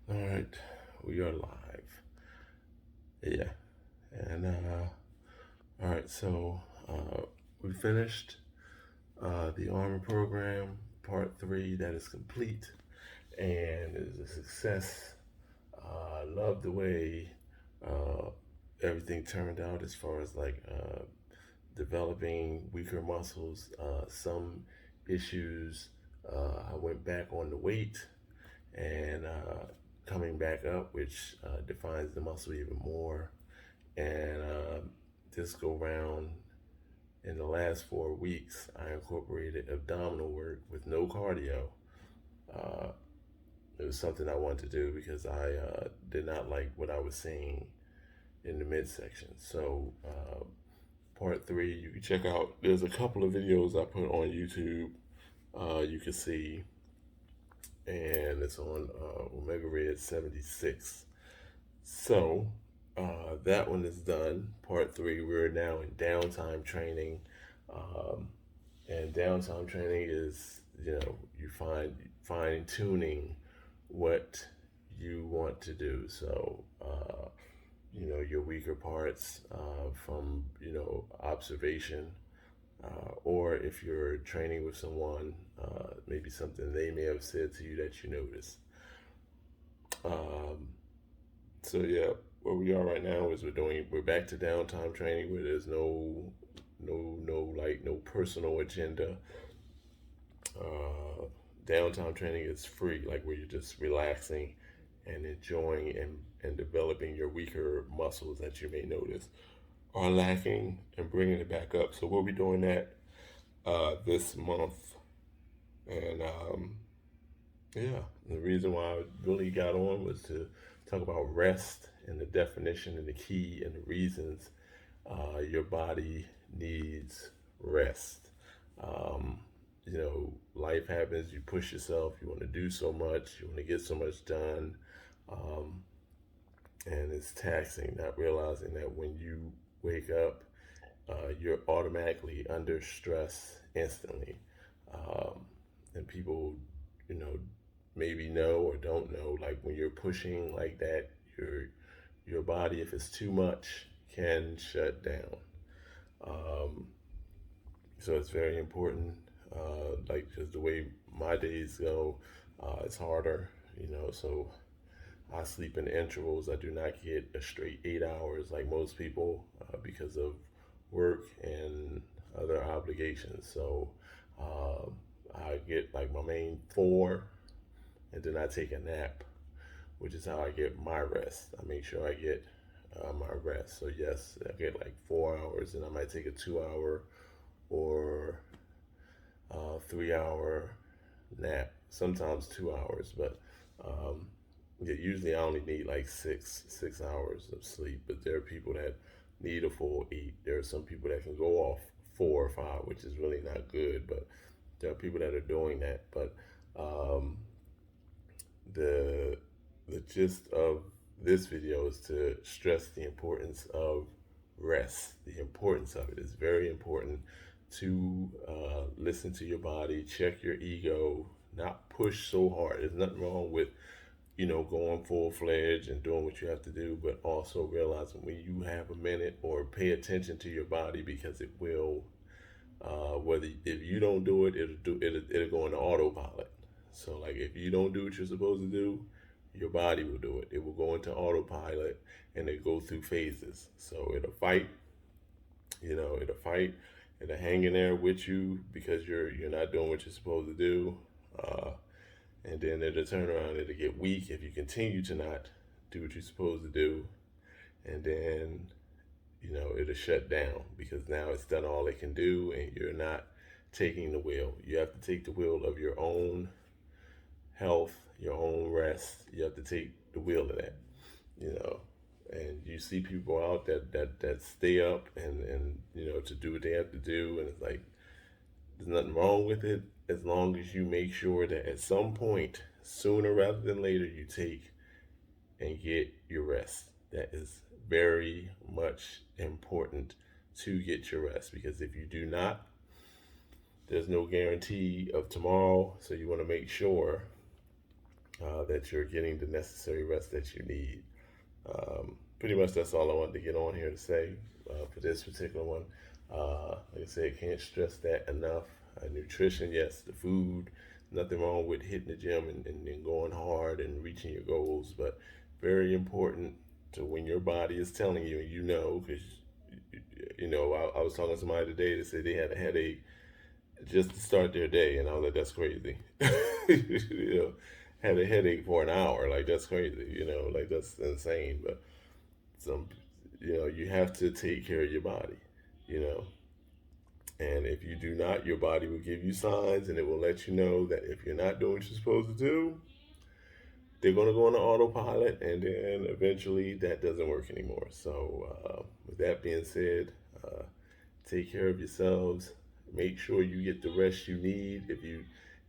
All right, we are live. Yeah, and all right, so we finished the armor program, part three. That is complete and it is a success. I love the way uh, everything turned out as far as like developing weaker muscles. Some issues. I went back on the weight and coming back up, which defines the muscle even more. And this go round in the last 4 weeks, I incorporated abdominal work with no cardio. Uh, it was something I wanted to do because I did not like what I was seeing in the midsection. So, part three, you can check out. There's a couple of videos I put on YouTube. You can see, and it's on Omega Red 76. So that one is done. Part three, we're now in downtime training. Um, and downtime training is, you fine tuning what you want to do. So, your weaker parts from, observation. Or if you're training with someone, maybe something they may have said to you that you notice. Um, So yeah, where we are right now is we're back to downtime training where there's no personal agenda. Uh, Downtime training is free, like where you're just relaxing and enjoying and developing your weaker muscles that you may notice are lacking and bringing it back up. So we'll be doing that this month, and yeah, the reason why I really got on was to talk about rest and the definition and the key and the reasons your body needs rest. Um, Life happens, you push yourself, you want to do so much, you want to get so much done, um, and it's taxing, not realizing that when you wake up, you're automatically under stress instantly. Um, and people, you know, maybe know or don't know, like when you're pushing like that, your body, if it's too much, can shut down. Um, so it's very important. Like just the way my days go, it's harder, So I sleep in intervals. I do not get a straight 8 hours like most people because of work and other obligations. So um, I get like my main four, and then I take a nap, which is how I get my rest. I make sure I get my rest. So yes, I get like 4 hours, and I might take a 2 hour or 3 hour nap. Sometimes 2 hours, but yeah, usually I only need like six hours of sleep. But there are people that need a full 8. There are some people that can go off 4 or 5, which is really not good. But there are people that are doing that. But um, the the gist of this video is to stress the importance of rest. The importance of it is very important to listen to your body, check your ego, not push so hard. There's nothing wrong with going full fledged and doing what you have to do, but also realizing when you have a minute or pay attention to your body because it will. Whether if you don't do it, it'll go into autopilot. So like if you don't do what you're supposed to do, your body will do it. It will go into autopilot and it go through phases. So it'll fight, it'll fight, it'll hang in there with you because you're not doing what you're supposed to do. Uh, and then it'll turn around, it'll get weak if you continue to not do what you're supposed to do. And then it'll shut down because now it's done all it can do and you're not taking the wheel. You have to take the wheel of your own health, your own rest. You have to take the wheel of that, you know. And you see people out that stay up and to do what they have to do, and it's like there's nothing wrong with it as long as you make sure that at some point, sooner rather than later, you take and get your rest. That is very much important to get your rest because if you do not, there's no guarantee of tomorrow. So you want to make sure that you're getting the necessary rest that you need. Pretty much that's all I wanted to get on here to say for this particular one. Like I said, can't stress that enough. Nutrition, yes, the food, nothing wrong with hitting the gym and going hard and reaching your goals, but very important to when your body is telling you, and you know, because I was talking to somebody today that said they had a headache just to start their day, and I was like, that's crazy. Had a headache for an hour, like that's crazy. Like that's insane. But some, you have to take care of your body. You know, and if you do not, your body will give you signs, and it will let you know that if you're not doing what you're supposed to do, they're going to go on the autopilot, and then eventually that doesn't work anymore. So, with that being said, uh, take care of yourselves. Make sure you get the rest you need.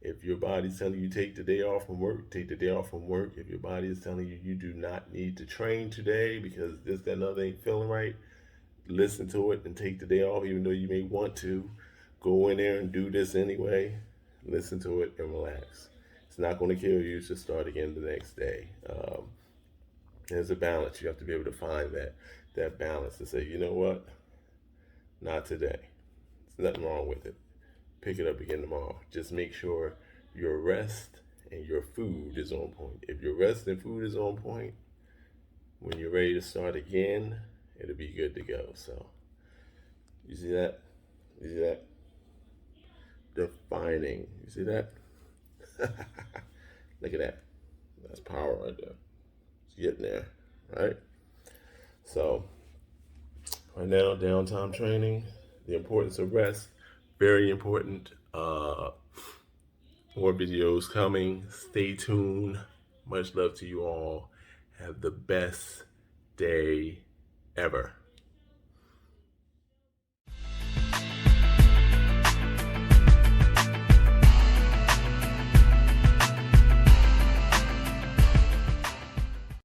If your body's telling you take the day off from work, take the day off from work. If your body is telling you you do not need to train today because this, that, and other ain't feeling right, listen to it and take the day off, even though you may want to. Go in there and do this anyway. Listen to it and relax. It's not going to kill you. Just start again the next day. There's a balance. You have to be able to find that balance to say, you know what, not today. There's nothing wrong with it. Pick it up again tomorrow. Just make sure your rest and your food is on point. If your rest and food is on point, when you're ready to start again, it'll be good to go. So, you see that? You see that? Defining. You see that? Look at that. That's power right there. It's getting there, right? So, right now, downtime training, the importance of rest, very important. More videos coming. Stay tuned. Much love to you all. Have the best day ever.